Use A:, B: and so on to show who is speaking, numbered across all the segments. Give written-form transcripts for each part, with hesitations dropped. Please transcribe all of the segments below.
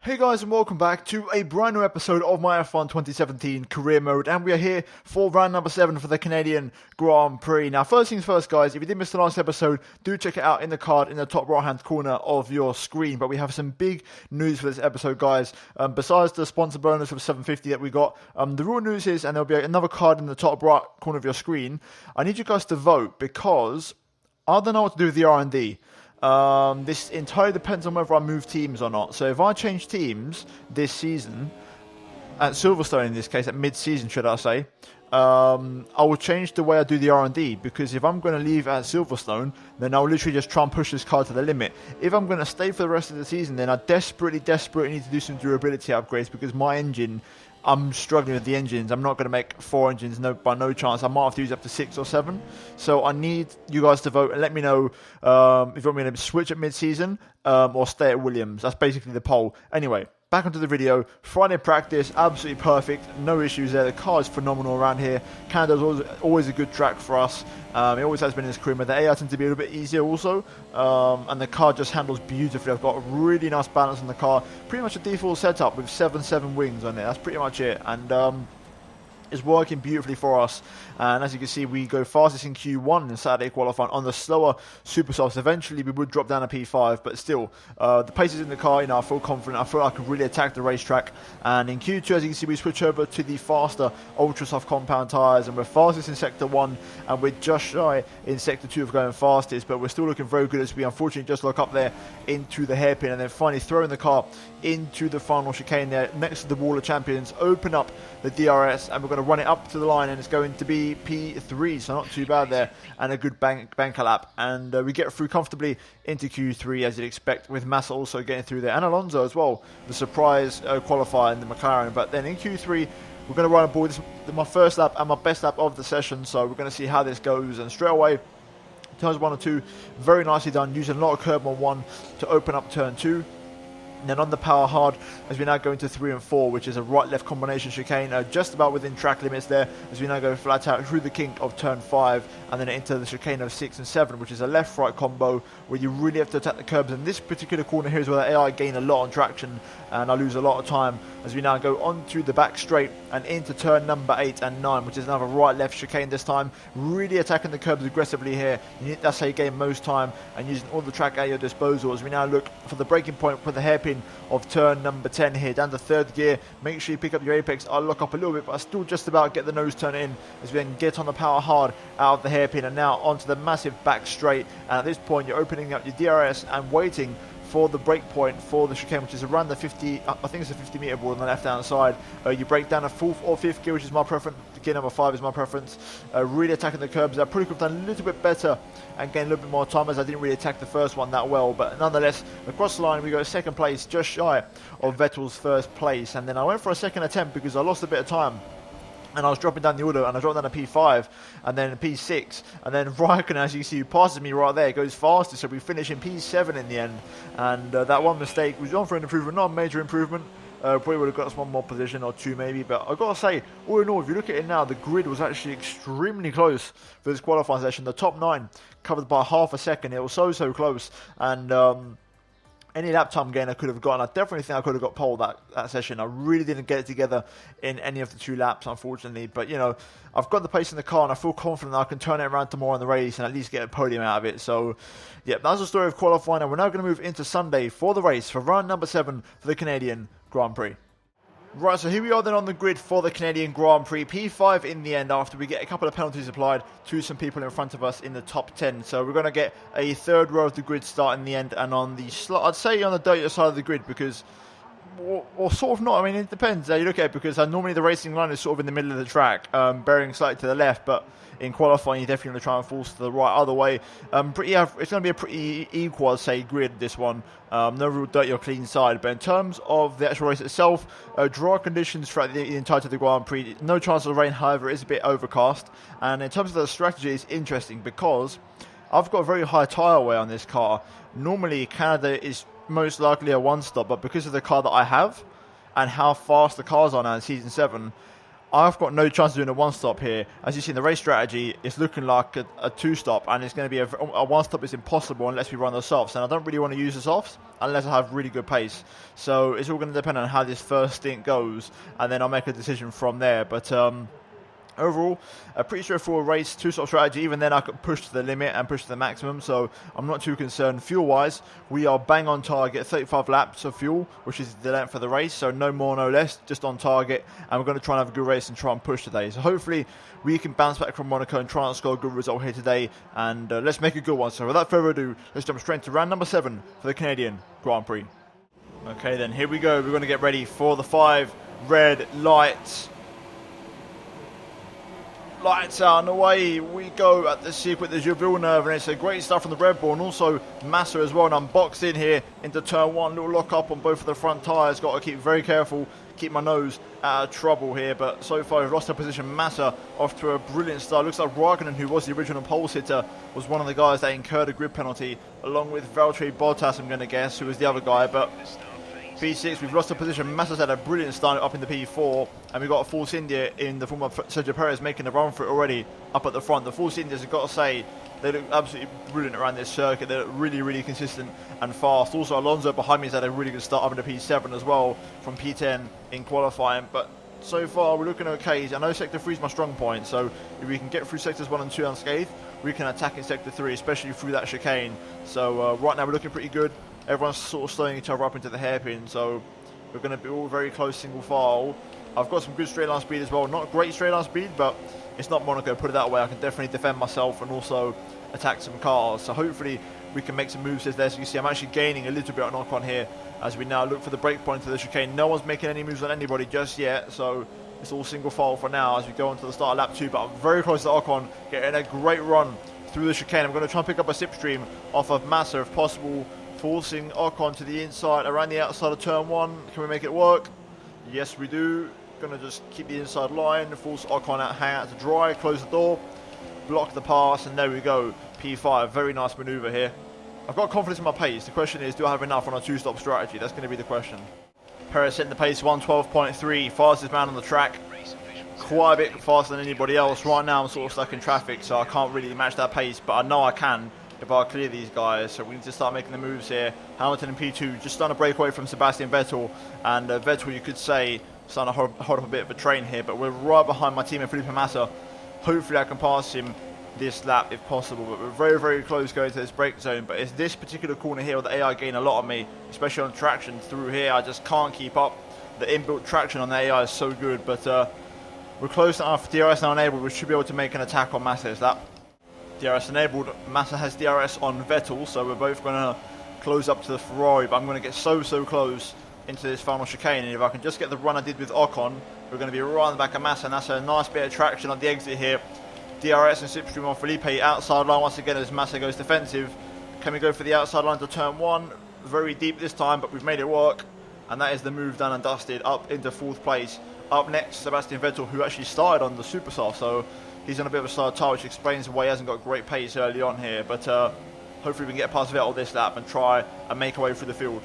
A: Hey guys, and welcome back to a brand new episode of my F1 2017 career mode, and we are here for round number 7 for the Canadian Grand Prix. Now, first things first guys, if you did miss the last episode, do check it out in the card in the top right hand corner of your screen. But we have some big news for this episode guys. Besides the sponsor bonus of 750 that we got, the real news is, and there'll be another card in the top right corner of your screen, I need you guys to vote because I don't know what to do with the R&D. This entirely depends on whether I move teams or not. So if I change teams this season, at Silverstone in this case, at mid-season should I say, I will change the way I do the R&D, because if I'm going to leave at Silverstone, then I'll literally just try and push this car to the limit. If I'm going to stay for the rest of the season, then I desperately need to do some durability upgrades, because my engine, I'm struggling with the engines. I'm not going to make 4 engines by no chance. I might have to use up to 6 or 7. So I need you guys to vote and let me know if you want me to switch at mid-season or stay at Williams. That's basically the poll. Anyway, back onto the video. Friday practice, absolutely perfect. No issues there. The car is phenomenal around here. Canada's always a good track for us. It always has been in this career. The AI tends to be a little bit easier also. And the car just handles beautifully. I've got a really nice balance on the car. Pretty much a default setup with 7 wings on it. That's pretty much it. And it's working beautifully for us, and as you can see, we go fastest in Q1 in Saturday qualifying on the slower super softs. Eventually we would drop down to P5, but still the pace is in the car. I feel confident. I feel I can really attack the racetrack. And in Q2, as you can see, we switch over to the faster ultra soft compound tyres, and we're fastest in sector 1 and we're just shy in sector 2 of going fastest, but we're still looking very good as we unfortunately just look up there into the hairpin, and then finally throwing the car into the final chicane there next to the wall of champions, open up the DRS, and we're going to run it up to the line, and it's going to be P3, so not too bad there, and a good banker lap, and we get through comfortably into Q3 as you'd expect, with Massa also getting through there, and Alonso as well, the surprise qualifier in the McLaren. But then in Q3 we're going to run aboard. This is my first lap and my best lap of the session, so we're going to see how this goes. And straight away, turns 1 and 2 very nicely done, using a lot of curb on 1 to open up turn 2. And then on the power hard, as we now go into 3 and 4, which is a right-left combination chicane, just about within track limits there, as we now go flat out through the kink of turn 5, and then into the chicane of 6 and 7, which is a left-right combo, where you really have to attack the curbs. And this particular corner here is where the AI gain a lot on traction, and I lose a lot of time, as we now go onto the back straight and into turn number 8 and 9, which is another right-left chicane this time, really attacking the curbs aggressively here. That's how you gain most time, and using all the track at your disposal, as we now look for the breaking point for the hairpin of turn number 10 here, down to 3rd gear. Make sure you pick up your apex. I'll lock up a little bit, but I still just about get the nose turn in, as we then get on the power hard out of the hairpin, and now onto the massive back straight. And at this point you're opening up your DRS and waiting for the break point for the chicane, which is around the 50, I think it's a 50 meter board on the left hand side. You break down a 4th or 5th gear, which is my preference. Gear number 5 is my preference. Really attacking the curbs. I probably could have done a little bit better and gain a little bit more time, as I didn't really attack the first one that well, but nonetheless, across the line we go 2nd place, just shy of Vettel's 1st place. And then I went for a 2nd attempt because I lost a bit of time, and I was dropping down the order, and I dropped down to P5 and then P6, and then Raikkonen, as you see, passes me right there, goes faster, so we finish in P7 in the end. And that one mistake was on for an improvement, not a major improvement. Probably would have got us 1 more position or 2 maybe, but I've got to say, all in all, if you look at it now, the grid was actually extremely close for this qualifying session. The top 9 covered by half a second. It was so close, and any lap time gain I could have gotten, I definitely think I could have got pole that session. I really didn't get it together in any of the 2 laps, unfortunately. But, I've got the pace in the car, and I feel confident that I can turn it around tomorrow in the race and at least get a podium out of it. So, yeah, that's the story of qualifying. And we're now going to move into Sunday for the race for round number 7 for the Canadian Grand Prix. Right, so here we are then on the grid for the Canadian Grand Prix. P5 in the end, after we get a couple of penalties applied to some people in front of us in the top 10. So we're going to get a 3rd row of the grid start in the end, and on the I'd say on the dirtier side of the grid, because, or sort of not, I mean, it depends how you look at it, because normally the racing line is sort of in the middle of the track, bearing slightly to the left, but in qualifying, you're definitely going to try and force to the right. Other way, it's going to be a pretty equal, I'd say, grid, this one. No real dirty or clean side. But in terms of the actual race itself, dry conditions throughout the entirety of the Grand Prix. No chance of rain, however, it is a bit overcast. And in terms of the strategy, it's interesting because I've got a very high tyre wear on this car. Normally, Canada is most likely a 1-stop, but because of the car that I have and how fast the cars are now in Season 7, I've got no chance of doing a one-stop here. As you see in the race strategy, it's looking like a two-stop, and it's going to be a one-stop is impossible unless we run the softs, and I don't really want to use the softs unless I have really good pace. So it's all going to depend on how this first stint goes, and then I'll make a decision from there. But overall, a pretty straightforward race, two-stop strategy. Even then, I could push to the limit and push to the maximum, so I'm not too concerned. Fuel-wise, we are bang on target, 35 laps of fuel, which is the length of the race, so no more, no less, just on target. And we're going to try and have a good race and try and push today. So hopefully, we can bounce back from Monaco and try and score a good result here today, and let's make a good one. So without further ado, let's jump straight into round number 7 for the Canadian Grand Prix. Okay, then here we go. We're going to get ready for the 5 red lights. Lights out and away we go at the circuit de Villeneuve, and it's a great start from the Red Bull and also Massa as well. And I'm boxed in here into turn 1, little lock up on both of the front tyres. Got to keep very careful, keep my nose out of trouble here. But so far we've lost our position. Massa off to a brilliant start. Looks like Raikkonen, who was the original pole sitter, was one of the guys that incurred a grid penalty, along with Valtteri Bottas, I'm going to guess, who was the other guy. But P6, we've lost a position. Massa's had a brilliant start up in the P4, and we've got a Force India in the form of Sergio Perez making a run for it already up at the front. The Force Indias, I've got to say, they look absolutely brilliant around this circuit. They look really, really consistent and fast. Also, Alonso behind me has had a really good start up in the P7 as well from P10 in qualifying. But so far, we're looking okay. I know Sector 3 is my strong point, so if we can get through Sectors 1 and 2 unscathed, we can attack in Sector 3, especially through that chicane. So right now, we're looking pretty good. Everyone's sort of slowing each other up into the hairpin, so we're going to be all very close single file. I've got some good straight line speed as well. Not great straight line speed, but it's not Monaco, put it that way. I can definitely defend myself and also attack some cars. So hopefully we can make some moves there. So you can see I'm actually gaining a little bit on Ocon here as we now look for the break point to the chicane. No one's making any moves on anybody just yet, so it's all single file for now as we go on to the start of lap 2. But I'm very close to Ocon, getting a great run through the chicane. I'm going to try and pick up a slipstream off of Massa if possible, forcing Ocon to the inside around the outside of turn 1. Can we make it work? Yes, we do. Going to just keep the inside line, force Ocon out, hang out to dry, close the door, block the pass, and there we go. P5, very nice manoeuvre here. I've got confidence in my pace. The question is, do I have enough on a two-stop strategy? That's going to be the question. Perez setting the pace 112.3, fastest man on the track. Quite a bit faster than anybody else. Right now I'm sort of stuck in traffic, so I can't really match that pace, but I know I can if I clear these guys. So we need to start making the moves here. Hamilton in P2 just starting to break away from Sebastian Vettel, and Vettel, you could say, starting to hold up a bit of a train here, but we're right behind my teammate Felipe Massa. Hopefully I can pass him this lap if possible, but we're very, very close going to this break zone. But it's this particular corner here where the AI gain a lot on me, especially on traction through here. I just can't keep up. The inbuilt traction on the AI is so good, but we're close enough. DRS now enabled. We should be able to make an attack on Massa. Is that DRS enabled? Massa has DRS on Vettel, so we're both going to close up to the Ferrari, but I'm going to get so close into this final chicane, and if I can just get the run I did with Ocon, we're going to be right on the back of Massa, and that's a nice bit of traction on the exit here. DRS and slipstream on Felipe, outside line once again as Massa goes defensive. Can we go for the outside line to turn 1? Very deep this time, but we've made it work, and that is the move done and dusted, up into 4th place. Up next, Sebastian Vettel, who actually started on the super soft, so he's on a bit of a slow tire, which explains why he hasn't got great pace early on here, but hopefully we can get past Vettel this lap and try and make our way through the field.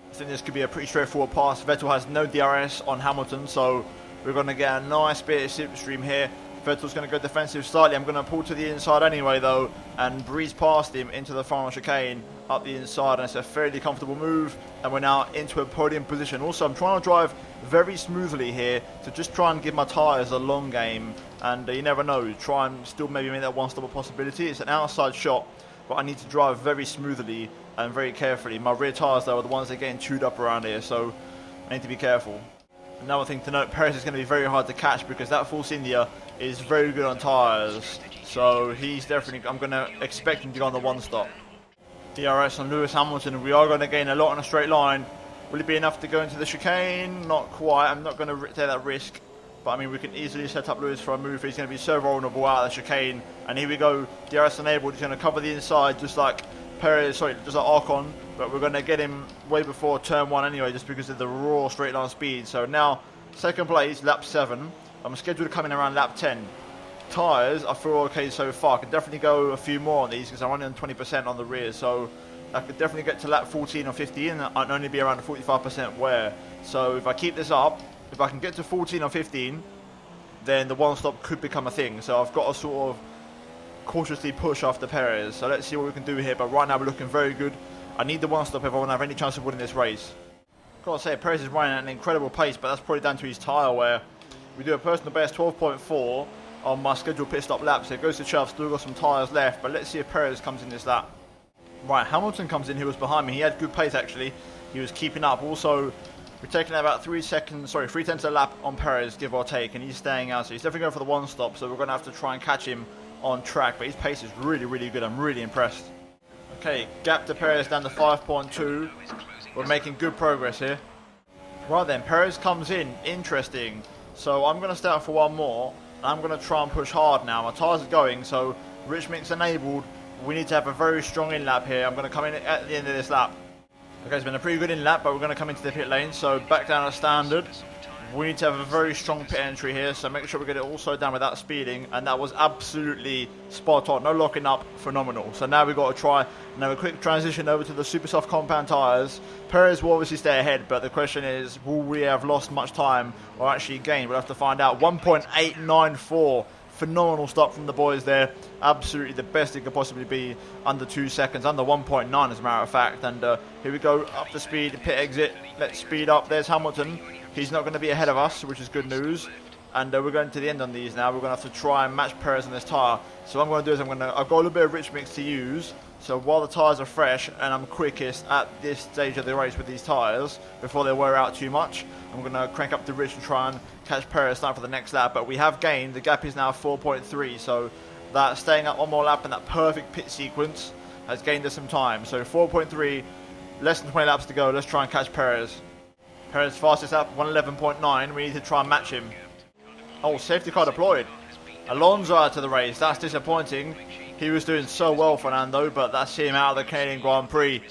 A: I think this could be a pretty straightforward pass. Vettel has no DRS on Hamilton, so we're going to get a nice bit of slipstream here. Vettel's going to go defensive slightly. I'm going to pull to the inside anyway, though, and breeze past him into the final chicane up the inside, and it's a fairly comfortable move, and we're now into a podium position. Also, I'm trying to drive very smoothly here to just try and give my tyres a long game, and you never know, try and still maybe make that one-stop a possibility. It's an outside shot, but I need to drive very smoothly and very carefully. My rear tyres, though, are the ones that are getting chewed up around here, so I need to be careful. Another thing to note, Perez is going to be very hard to catch because that Force India is very good on tyres, so he's definitely, I'm going to expect him to go on the one-stop. DRS on Lewis Hamilton, we are going to gain a lot on a straight line. Will it be enough to go into the chicane? Not quite. I'm not going to take that risk, but I mean, we can easily set up Lewis for a move. He's going to be so vulnerable out of the chicane, and here we go. DRS enabled. He's going to cover the inside just like Perez, sorry, just like Ocon, but we're going to get him way before turn 1 anyway, just because of the raw straight line speed. So now, second place, lap 7. I'm scheduled to come in around lap 10. Tyres, I feel okay so far. I can definitely go a few more on these because I'm running on 20% on the rear, so I could definitely get to lap 14 or 15 and I'd only be around 45% wear. So if I keep this up, if I can get to 14 or 15, then the one stop could become a thing. So I've got to sort of cautiously push after Perez. So let's see what we can do here. But right now we're looking very good. I need the one stop if I want to have any chance of winning this race. Gotta say, Perez is running at an incredible pace, but that's probably down to his tyre wear. We do a personal best 12.4 on my scheduled pit stop lap, so it goes to shove. Still got some tyres left, but let's see if Perez comes in this lap. Right, Hamilton comes in, he was behind me. He had good pace actually. He was keeping up. Also, we're taking about 3 tenths a lap on Perez, give or take, and he's staying out. So he's definitely going for the one stop, so we're going to have to try and catch him on track. But his pace is really, really good. I'm really impressed. Okay, gap to Perez down to 5.2. We're making good progress here. Right then, Perez comes in. Interesting. So I'm going to stay out for one more. I'm going to try and push hard now. My tyres are going, so rich mix enabled. We need to have a very strong in lap here. I'm going to come in at the end of this lap. Okay, it's been a pretty good in lap, but we're going to come into the pit lane. So back down to standard. We need to have a very strong pit entry here, so make sure we get it all slowed down without speeding, and that was absolutely spot on. No locking up, phenomenal. So now we've got to try and have a quick transition over to the super soft compound tyres. Perez will obviously stay ahead, but the question is, will we have lost much time or actually gained? We'll have to find out. 1.894. Phenomenal stop from the boys there. Absolutely the best it could possibly be. Under 2 seconds, under 1.9 as a matter of fact. And here we go, up the speed, pit exit. Let's speed up. There's Hamilton. He's not going to be ahead of us, which is good news. And we're going to the end on these now. We're going to have to try and match Perez on this tyre. So what I'm going to do is I've got a little bit of rich mix to use. So while the tyres are fresh and I'm quickest at this stage of the race with these tyres, before they wear out too much, I'm going to crank up the rich and try and catch Perez time for the next lap. But we have gained. The gap is now 4.3. So that staying up one more lap in that perfect pit sequence has gained us some time. So 4.3, less than 20 laps to go. Let's try and catch Perez. Perez fastest lap, 111.9. We need to try and match him. Oh, safety car deployed. Alonso out to the race. That's disappointing. He was doing so well, Fernando, but that's him out of the Canadian Grand Prix.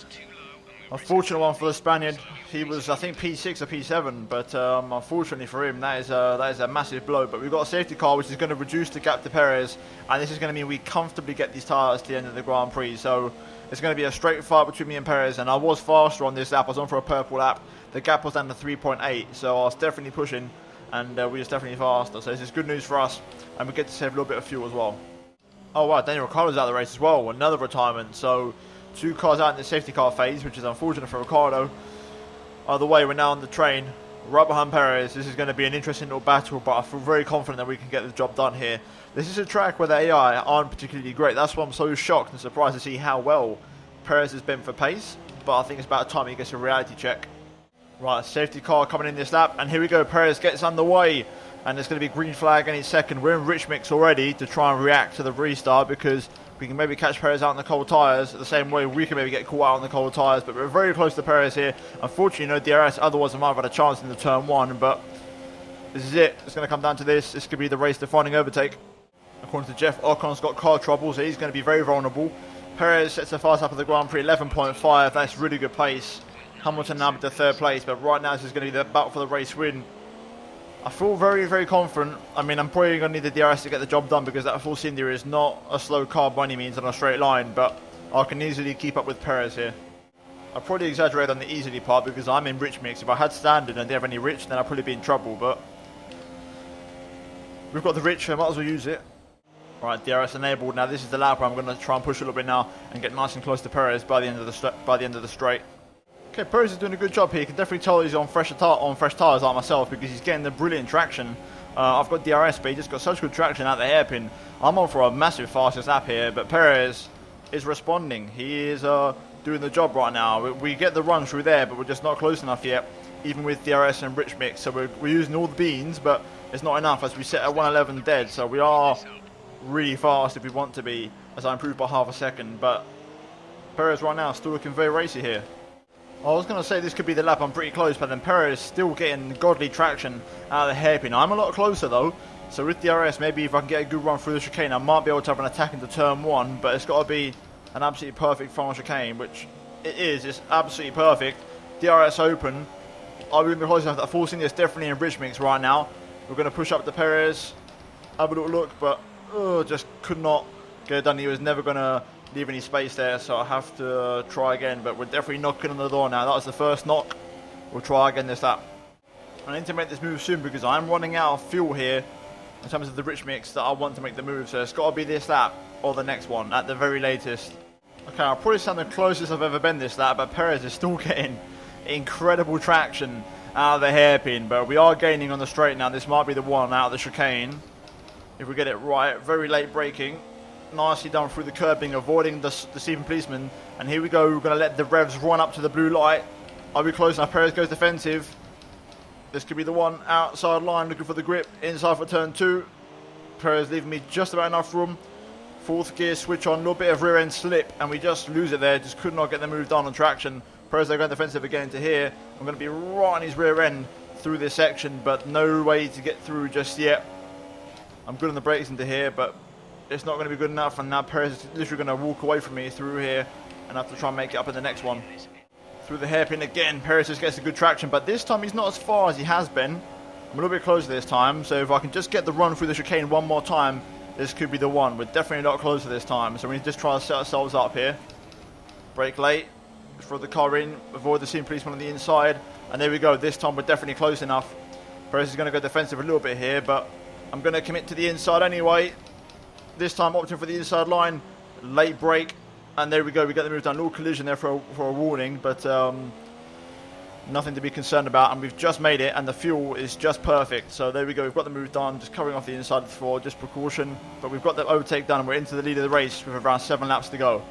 A: Unfortunate one for the Spaniard. He was, I think, P6 or P7, but unfortunately for him, that is a massive blow. But we've got a safety car, which is going to reduce the gap to Perez, and this is going to mean we comfortably get these tyres to the end of the Grand Prix. So it's going to be a straight fight between me and Perez, and I was faster on this lap. I was on for a purple lap. The gap was down to 3.8, so I was definitely pushing, and we was definitely faster. So this is good news for us, and we get to save a little bit of fuel as well. Oh wow, Daniel Ricciardo's out of the race as well, another retirement. So 2 cars out in the safety car phase, which is unfortunate for Ricciardo. Either way, we're now on the train, right behind Perez. This is going to be an interesting little battle, but I feel very confident that we can get the job done here. This is a track where the AI aren't particularly great. That's why I'm so shocked and surprised to see how well Perez has been for pace, but I think it's about time he gets a reality check. Right, safety car coming in this lap, and here we go. Perez gets underway, and there's going to be green flag any second. We're in rich mix already to try and react to the restart, because we can maybe catch Perez out in the cold tyres the same way we can maybe get caught out on the cold tyres. But we're very close to Perez here. Unfortunately, no DRS, otherwise I might have had a chance in the turn 1, but this is it. It's going to come down to this. This could be the race-defining overtake. According to Jeff, Ocon's got car trouble, so he's going to be very vulnerable. Perez sets the fast up of the Grand Prix, 11.5. That's really good pace. Hamilton now with the 3rd place, but right now this is going to be the battle for the race win. I feel very, very confident. I mean, I'm probably going to need the DRS to get the job done, because that Force India is not a slow car by any means on a straight line, but I can easily keep up with Perez here. I probably exaggerate on the easily part because I'm in rich mix. If I had standard and didn't have any rich, then I'd probably be in trouble, but we've got the rich, so I might as well use it. Right, DRS enabled. Now this is the lap where I'm going to try and push a little bit now and get nice and close to Perez by the end of the straight. Okay, Perez is doing a good job here. You can definitely tell he's on fresh tyres like myself, because he's getting the brilliant traction. I've got DRS, but he just got such good traction out the hairpin. I'm on for a massive fastest lap here, but Perez is responding. He is doing the job right now. We get the run through there, but we're just not close enough yet, even with DRS and rich mix. So we're using all the beans, but it's not enough as we set at 111 dead. So we are really fast if we want to be, as I improved by half a second. But Perez right now still looking very racy here. I was going to say this could be the lap. I'm pretty close, but then Perez still getting godly traction out of the hairpin. I'm a lot closer though, so with DRS, maybe if I can get a good run through the chicane, I might be able to have an attack into turn 1, but it's got to be an absolutely perfect final chicane, which it is. It's absolutely perfect. DRS open. I'm going to be close enough that Force India is definitely in bridge mix right now. We're going to push up to Perez, have a little look, but just could not get it done. He was never going to leave any space there, so I have to try again, but we're definitely knocking on the door now. That was the first knock. We'll try again this lap. I need to make this move soon because I'm running out of fuel here in terms of the rich mix that I want to make the move. So it's got to be this lap or the next one at the very latest. Okay, I'll probably sound the closest I've ever been this lap, but Perez is still getting incredible traction out of the hairpin. But we are gaining on the straight now. This might be the one out of the chicane. If we get it right, very late braking. Nicely done through the curbing, avoiding the deceiving policeman. And here we go, we're going to let the revs run up to the blue light. Are we close enough? Perez goes defensive. This could be the one outside line, looking for the grip. Inside for turn 2. Perez leaving me just about enough room. Fourth gear switch on, a little bit of rear end slip, and we just lose it there. Just could not get the move done on traction. Perez they're going defensive again into here. I'm going to be right on his rear end through this section, but no way to get through just yet. I'm good on the brakes into here, but it's not going to be good enough, and now Perez is literally going to walk away from me through here and have to try and make it up in the next one. Through the hairpin again, Perez just gets a good traction, but this time he's not as far as he has been. I'm a little bit closer this time, so if I can just get the run through the chicane one more time, this could be the one. We're definitely not closer this time, so we need to just try to set ourselves up here. Brake late, throw the car in, avoid the scene policeman on the inside, and there we go. This time we're definitely close enough. Perez is going to go defensive a little bit here, but I'm going to commit to the inside anyway. This time opting for the inside line, late brake, and there we go. We get the move done. A little collision there for a warning, but nothing to be concerned about, and we've just made it, and the fuel is just perfect. So there we go. We've got the move done, just covering off the inside of the floor, just precaution. But we've got the overtake done, and we're into the lead of the race with around 7 laps to go.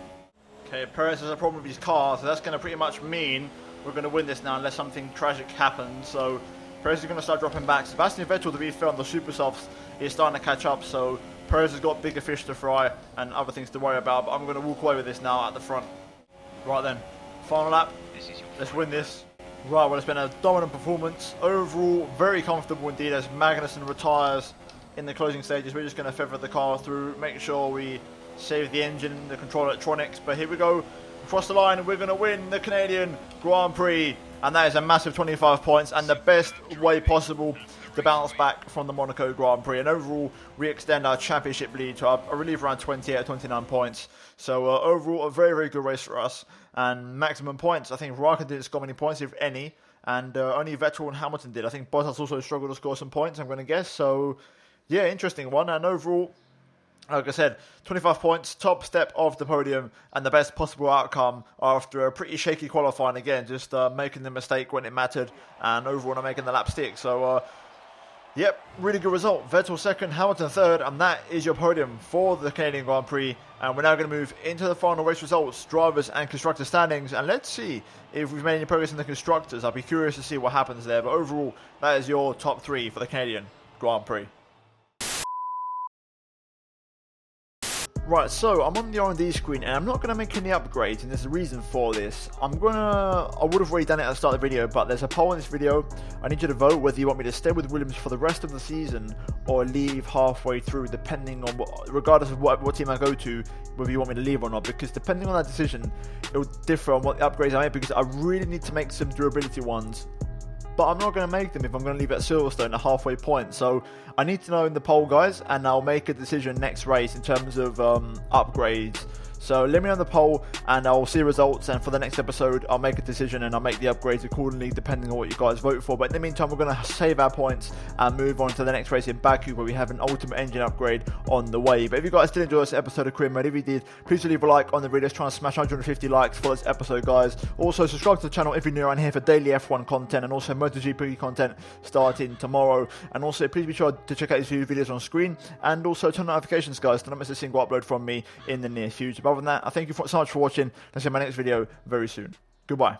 A: Okay, Perez has a problem with his car, so that's going to pretty much mean we're going to win this now unless something tragic happens. So Perez is going to start dropping back. Sebastian Vettel, to be fair, on the super softs is starting to catch up, so Perez has got bigger fish to fry and other things to worry about, but I'm going to walk away with this now at the front. Right then, final lap. Let's win this. Right, well, it's been a dominant performance. Overall, very comfortable indeed as Magnussen retires in the closing stages. We're just going to feather the car through, make sure we save the engine, the control electronics. But here we go, across the line, and we're going to win the Canadian Grand Prix. And that is a massive 25 points and the best way possible to bounce back from the Monaco Grand Prix. And overall, we extend our championship lead to, I believe, around 28 or 29 points. So overall, a very, very good race for us. And maximum points, I think Raikkonen didn't score many points, if any. And only Vettel and Hamilton did. I think Bottas also struggled to score some points, I'm going to guess. So, yeah, interesting one. And overall, like I said, 25 points, top step of the podium, and the best possible outcome after a pretty shaky qualifying. Again, just making the mistake when it mattered, and overall not making the lap stick. So, yep, really good result. Vettel second, Hamilton third, and that is your podium for the Canadian Grand Prix. And we're now going to move into the final race results, drivers and constructor standings, and let's see if we've made any progress in the constructors. I'll be curious to see what happens there, but overall, that is your top 3 for the Canadian Grand Prix. Right, so I'm on the R&D screen and I'm not going to make any upgrades, and there's a reason for this. I would have already done it at the start of the video, but there's a poll in this video. I need you to vote whether you want me to stay with Williams for the rest of the season or leave halfway through, depending on regardless of what team I go to, whether you want me to leave or not, because depending on that decision, it will differ on what the upgrades I make, because I really need to make some durability ones. But I'm not going to make them if I'm going to leave at Silverstone a halfway point. So I need to know in the poll, guys, and I'll make a decision next race in terms of upgrades. So let me know in the poll and I'll see the results, and for the next episode I'll make a decision and I'll make the upgrades accordingly depending on what you guys vote for. But in the meantime, we're going to save our points and move on to the next race in Baku, where we have an ultimate engine upgrade on the way. But if you guys did enjoy this episode of Career Mode, if you did, please leave a like on the video. Let's try and smash 150 likes for this episode, guys. Also subscribe to the channel if you're new around here for daily F1 content and also MotoGP content starting tomorrow. And also please be sure to check out these few videos on screen, and also turn notifications, guys, to not miss a single upload from me in the near future. But other than that, I thank you so much for watching. Let's see my next video very soon. Goodbye.